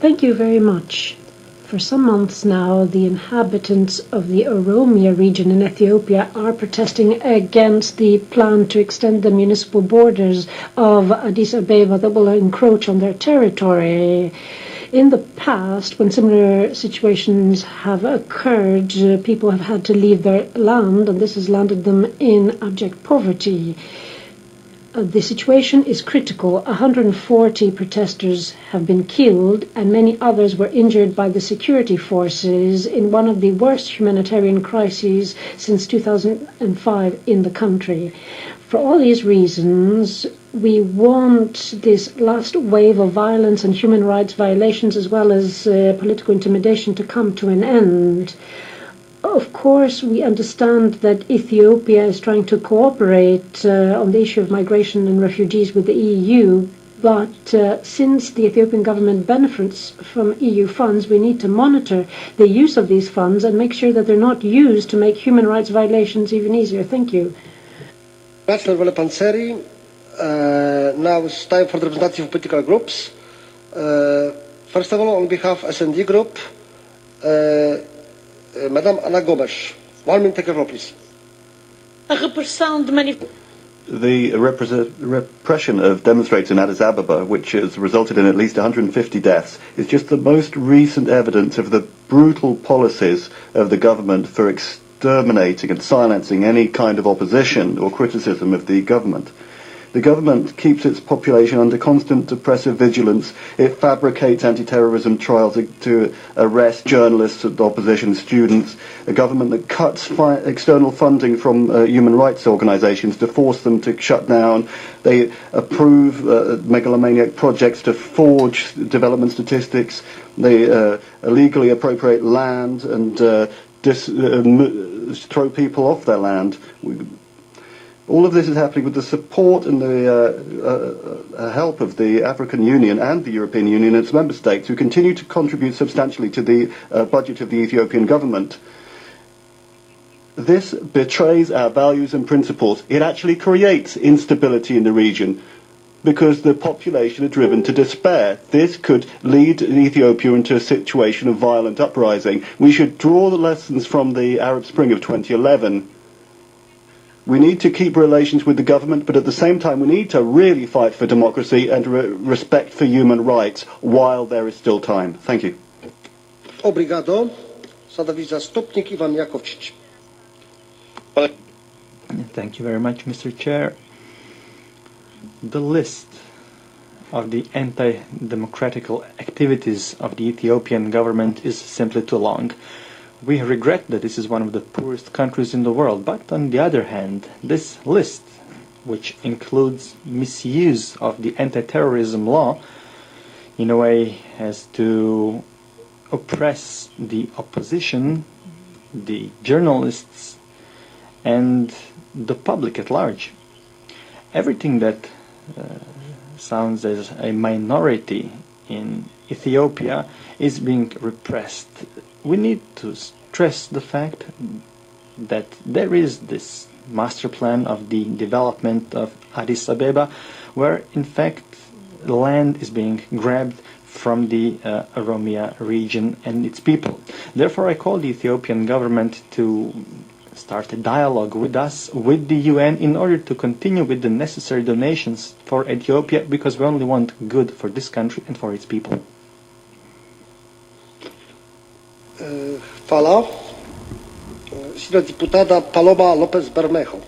Thank you very much. For some months now, the inhabitants of the Oromia region in Ethiopia are protesting against the plan to extend the municipal borders of Addis Ababa that will encroach on their territory. In the past, when similar situations have occurred, people have had to leave their land, and this has landed them in abject poverty. The situation is critical. 140 protesters have been killed and many others were injured by the security forces in one of the worst humanitarian crises since 2005 in the country. For all these reasons, we want this last wave of violence and human rights violations as well as political intimidation to come to an end. Of course, we understand that Ethiopia is trying to cooperate on the issue of migration and refugees with the EU, but since the Ethiopian government benefits from EU funds, we need to monitor the use of these funds and make sure that they're not used to make human rights violations even easier. Thank you. Now it's time for the representative of political groups. First of all, on behalf of S&D Group, Madam Ana Gomes. 1 minute, take a floor, please. The repression of demonstrators in Addis Ababa, which has resulted in at least 150 deaths, is just the most recent evidence of the brutal policies of the government for exterminating and silencing any kind of opposition or criticism of the government. The government keeps its population under constant oppressive vigilance. It fabricates anti-terrorism trials to arrest journalists and opposition students. A government that cuts external funding from human rights organizations to force them to shut down. They approve megalomaniac projects to forge development statistics. They illegally appropriate land and throw people off their land. All of this is happening with the support and the help of the African Union and the European Union and its member states, who continue to contribute substantially to the budget of the Ethiopian government. This betrays our values and principles. It actually creates instability in the region because the population are driven to despair. This could lead Ethiopia into a situation of violent uprising. We should draw the lessons from the Arab Spring of 2011. We need to keep relations with the government, but at the same time we need to really fight for democracy and respect for human rights while there is still time. Thank you. Obrigado. Zastupnik Iwan Jakovčić. Thank you very much, Mr. Chair. The list of the anti-democratical activities of the Ethiopian government is simply too long. We regret that this is one of the poorest countries in the world, but on the other hand, this list, which includes misuse of the anti-terrorism law, in a way as to oppress the opposition, the journalists, and the public at large. Everything that sounds as a minority in Ethiopia is being repressed. We need to stress the fact that there is this master plan of the development of Addis Ababa, where in fact land is being grabbed from the Oromia region and its people. Therefore I call the Ethiopian government to start a dialogue with us, with the UN, in order to continue with the necessary donations for Ethiopia, because we only want good for this country and for its people. Fala. Señora diputada Paloma López Bermejo.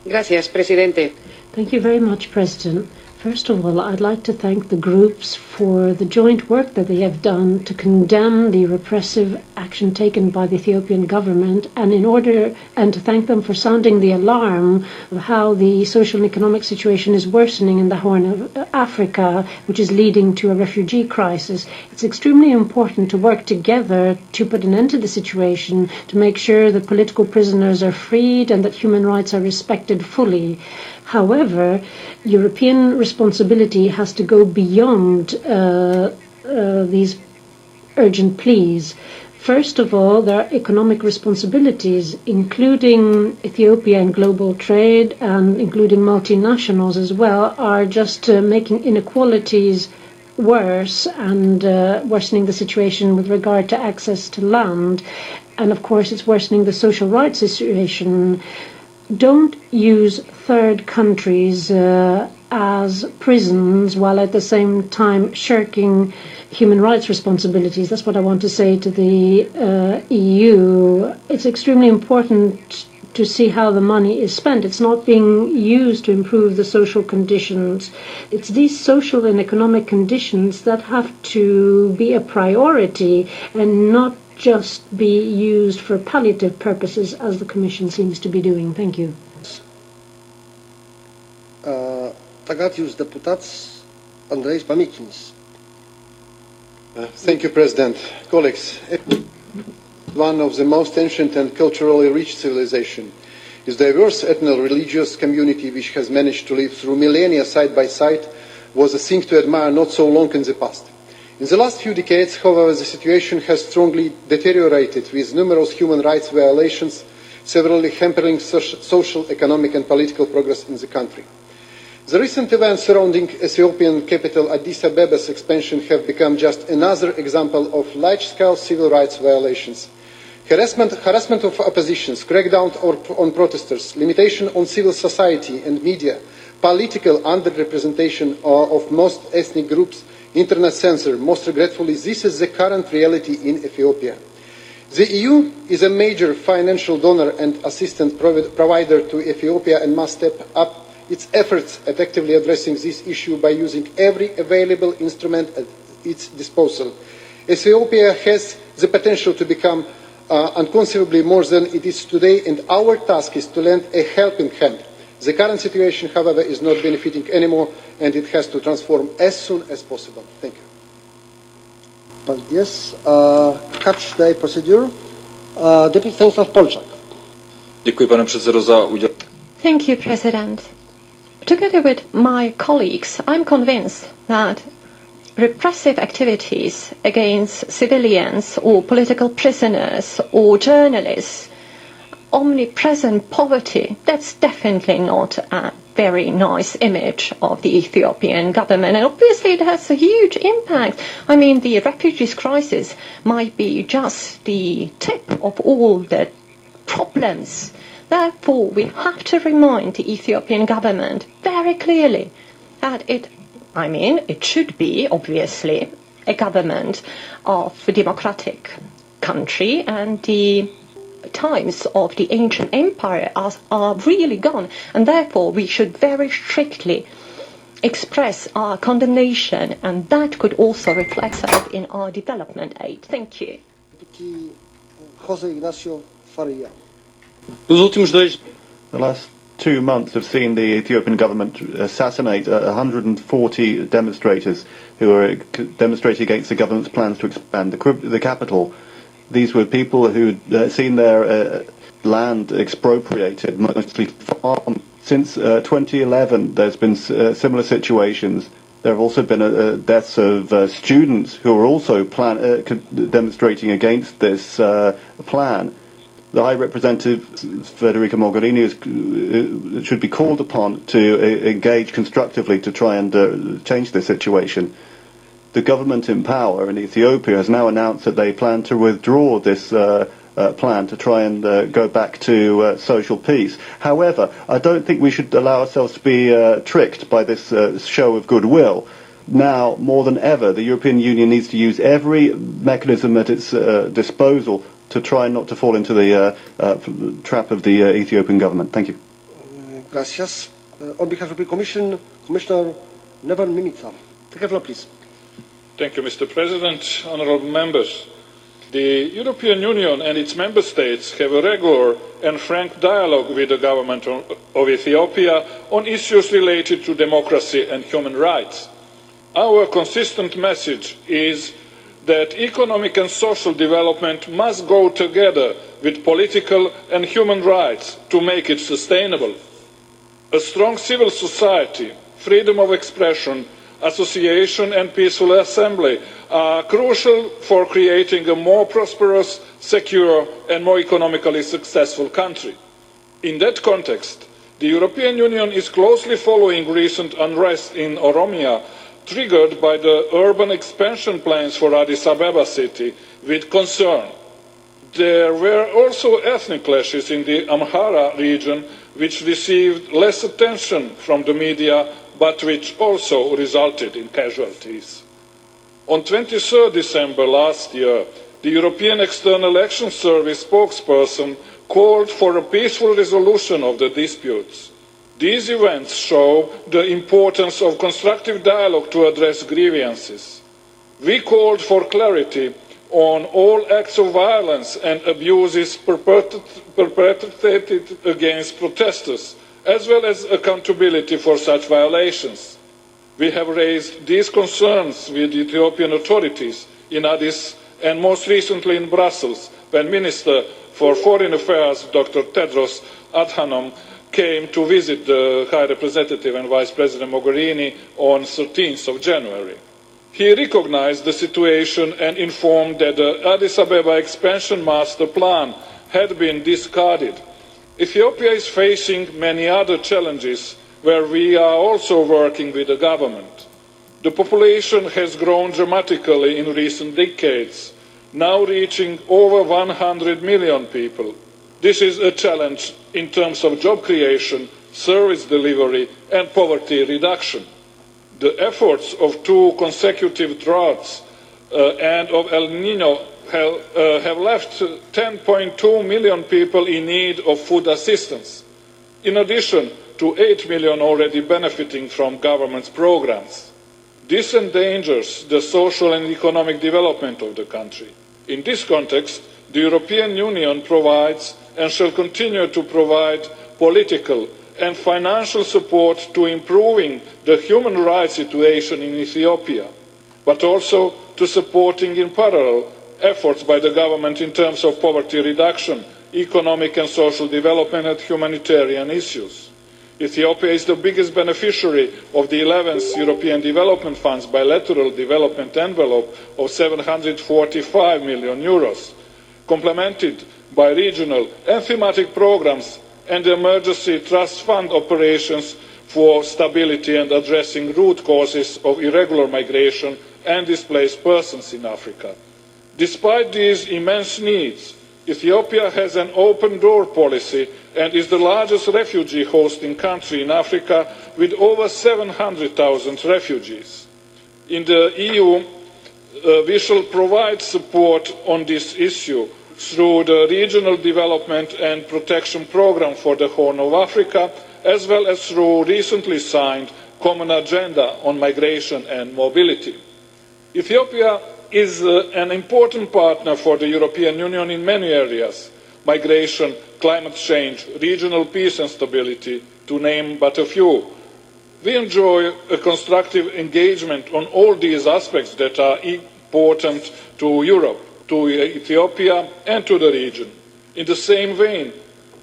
Gracias, presidente. Thank you very much, President. First of all, I'd like to thank the groups for the joint work that they have done to condemn the repressive action taken by the Ethiopian government, and to thank them for sounding the alarm of how the social and economic situation is worsening in the Horn of Africa, which is leading to a refugee crisis. It's extremely important to work together to put an end to the situation, to make sure that political prisoners are freed and that human rights are respected fully. However, European responsibility has to go beyond these urgent pleas. First of all, there are economic responsibilities, including Ethiopia and global trade, and including multinationals as well, are just making inequalities worse and worsening the situation with regard to access to land. And of course, it's worsening the social rights situation. Don't use third countries as prisons while at the same time shirking human rights responsibilities. That's what I want to say to the EU. It's extremely important to see how the money is spent. It's not being used to improve the social conditions. It's these social and economic conditions that have to be a priority and not just be used for palliative purposes as the Commission seems to be doing. Thank you. Tagad deputats Andrejs Pamikins. Thank you, President. Colleagues, one of the most ancient and culturally rich civilization is diverse ethno-religious community which has managed to live through millennia side by side was a thing to admire not so long in the past. In the last few decades, however, the situation has strongly deteriorated with numerous human rights violations severely hampering social, economic and political progress in the country. The recent events surrounding Ethiopian capital Addis Abeba's expansion have become just another example of large-scale civil rights violations. Harassment of oppositions, crackdown on protesters, limitation on civil society and media, political underrepresentation of most ethnic groups, internet censor. Most regretfully, this is the current reality in Ethiopia. The EU is a major financial donor and assistance provider to Ethiopia and must step up its efforts at actively addressing this issue by using every available instrument at its disposal. Ethiopia has the potential to become unconceivably more than it is today, and our task is to lend a helping hand. The current situation, however, is not benefiting anymore, and it has to transform as soon as possible. Thank you. Yes, catch the procedure. Deputy Stanisław Polczak. Děkuji, pane předsedo, za udělení. Thank you, President. Together with my colleagues, I'm convinced that repressive activities against civilians or political prisoners or journalists, omnipresent poverty, that's definitely not a very nice image of the Ethiopian government. And obviously it has a huge impact. I mean, the refugees crisis might be just the tip of all the problems. Therefore, we have to remind the Ethiopian government very clearly that it should be, obviously, a government of a democratic country, and the times of the ancient empire are really gone, and therefore we should very strictly express our condemnation, and that could also reflect itself in our development aid. Thank you. Jose Ignacio Faria. The last 2 months have seen the Ethiopian government assassinate 140 demonstrators who are demonstrating against the government's plans to expand the capital. These were people who had seen their land expropriated, mostly farm. Since 2011, there's been similar situations. There have also been deaths of students who are also demonstrating against this plan. The High Representative Federica Mogherini should be called upon to engage constructively to try and change the situation. The government in power in Ethiopia has now announced that they plan to withdraw this plan to try and go back to social peace. However, I don't think we should allow ourselves to be tricked by this show of goodwill. Now, more than ever, the European Union needs to use every mechanism at its disposal to try not to fall into the trap of the Ethiopian government. Thank you. Gracias. On behalf of the Commission, Commissioner Neven Mimica. Take the floor, please. Thank you, Mr. President, honourable members. The European Union and its member states have a regular and frank dialogue with the government of Ethiopia on issues related to democracy and human rights. Our consistent message is that economic and social development must go together with political and human rights to make it sustainable. A strong civil society, freedom of expression, association and peaceful assembly are crucial for creating a more prosperous, secure and more economically successful country. In that context, the European Union is closely following recent unrest in Oromia triggered by the urban expansion plans for Addis Ababa city with concern. There were also ethnic clashes in the Amhara region, which received less attention from the media, but which also resulted in casualties. On 23 December last year, the European External Action Service spokesperson called for a peaceful resolution of the disputes. These events show the importance of constructive dialogue to address grievances. We called for clarity on all acts of violence and abuses perpetrated against protesters, as well as accountability for such violations. We have raised these concerns with the Ethiopian authorities in Addis and most recently in Brussels, when Minister for Foreign Affairs Dr. Tedros Adhanom came to visit the High Representative and Vice President Mogherini on 13th of January. He recognized the situation and informed that the Addis Ababa expansion master plan had been discarded. Ethiopia is facing many other challenges where we are also working with the government. The population has grown dramatically in recent decades, now reaching over 100 million people. This is a challenge in terms of job creation, service delivery and poverty reduction. The efforts of 2 consecutive droughts and of El Nino have left 10.2 million people in need of food assistance, in addition to 8 million already benefiting from government's programs. This endangers the social and economic development of the country. In this context, the European Union provides and shall continue to provide political and financial support to improving the human rights situation in Ethiopia, but also to supporting in parallel efforts by the government in terms of poverty reduction, economic and social development and humanitarian issues. Ethiopia is the biggest beneficiary of the 11th European Development Fund's bilateral development envelope of €745 million, complemented by regional and thematic programmes and emergency trust fund operations for stability and addressing root causes of irregular migration and displaced persons in Africa. Despite these immense needs, Ethiopia has an open door policy and is the largest refugee hosting country in Africa with over 700,000 refugees. In the EU, we shall provide support on this issue through the Regional Development and Protection Programme for the Horn of Africa, as well as through recently signed Common Agenda on Migration and Mobility. Ethiopia is an important partner for the European Union in many areas: migration, climate change, regional peace and stability, to name but a few. We enjoy a constructive engagement on all these aspects that are important to Europe, to Ethiopia and to the region. In the same vein,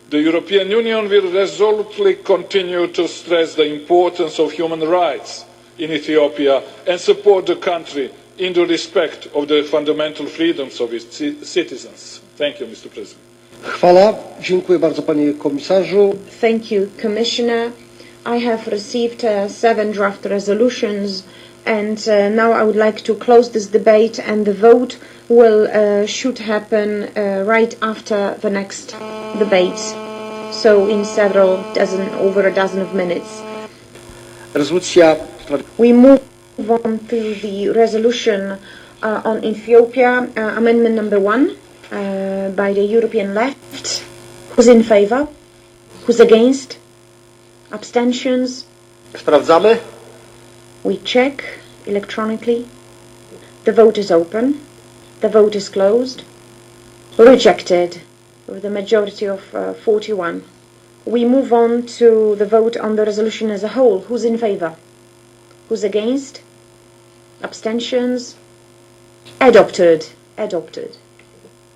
the European Union will resolutely continue to stress the importance of human rights in Ethiopia and support the country in the respect of the fundamental freedoms of its citizens. Thank you, Mr. President. Chwala. Dziękuję bardzo, panie komisarzu. Thank you, Commissioner. I have received 7 draft resolutions, and now I would like to close this debate, and the vote will should happen right after the next debates, so in over a dozen of minutes. Rezolucja. We move on to the resolution on Ethiopia, amendment number 1 by the European left. Who's in favor? Who's against? Abstentions? Sprawdzamy. We check electronically. The vote is open. The vote is closed. Rejected with a majority of 41. We move on to the vote on the resolution as a whole. Who's in favor? Who's against? Abstentions? Adopted. Adopted.